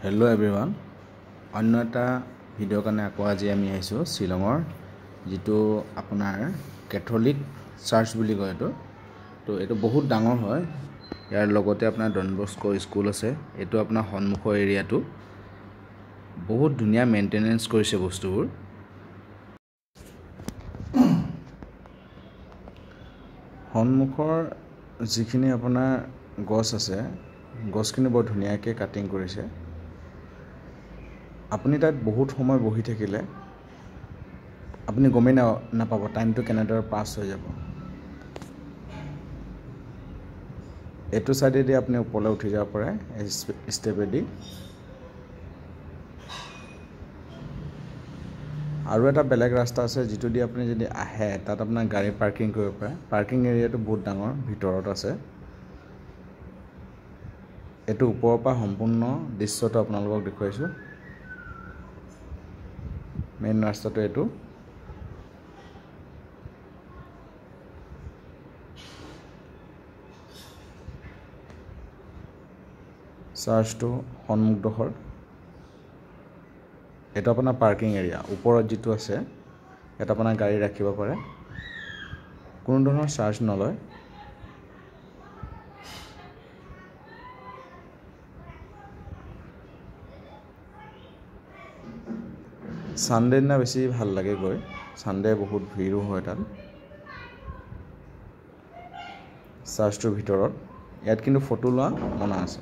Hello' everyone, অন্য এটা ভিডিঅ'ৰ কাৰণে আকৌ আজি আমি আহিছোঁ শ্বিলঙৰ যিটো আপোনাৰ কেথলিক চাৰ্চ বুলি কয় এইটো বহুত ডাঙৰ হয়। ইয়াৰ লগতে আপোনাৰ ডন বস্কো স্কুল আছে। এইটো আপোনাৰ সন্মুখৰ এৰিয়াটো বহুত ধুনীয়া মেইনটেনেঞ্চ কৰিছে বস্তুবোৰ। সন্মুখৰ যিখিনি আপোনাৰ গছ আছে, গছখিনি বৰ ধুনীয়াকৈ কাটিং কৰিছে। আপুনি তাত বহুত সময় বহি থাকিলে আপুনি গমেই নাপাব টাইমটো কেনেদৰে পাছ হৈ যাব। এইটো ছাইডেদি আপুনি ওপৰলৈ উঠি যাব পাৰে ষ্টেপেদি। আৰু এটা বেলেগ ৰাস্তা আছে যিটো দি আপুনি যদি আহে তাত আপোনাৰ গাড়ী পাৰ্কিং কৰিব পাৰে। পাৰ্কিং এৰিয়াটো বহুত ডাঙৰ ভিতৰত আছে। এইটো ওপৰৰ পৰা সম্পূৰ্ণ দৃশ্যটো আপোনালোকক দেখুৱাইছোঁ। মেইন ৰাস্তাটো এইটো। চাৰ্চটো সন্মুখডোখৰ এইটো আপোনাৰ পাৰ্কিং এৰিয়া। ওপৰত যিটো আছে ইয়াত আপোনাৰ গাড়ী ৰাখিব পাৰে, কোনো ধৰণৰ চাৰ্জ নলয়। ছানডে দিনা বেছি ভাল লাগে গৈ, ছানডে বহুত ভিৰো হয় তাত। চাৰ্চটোৰ ভিতৰত ইয়াত কিন্তু ফটো লোৱা মনা আছে।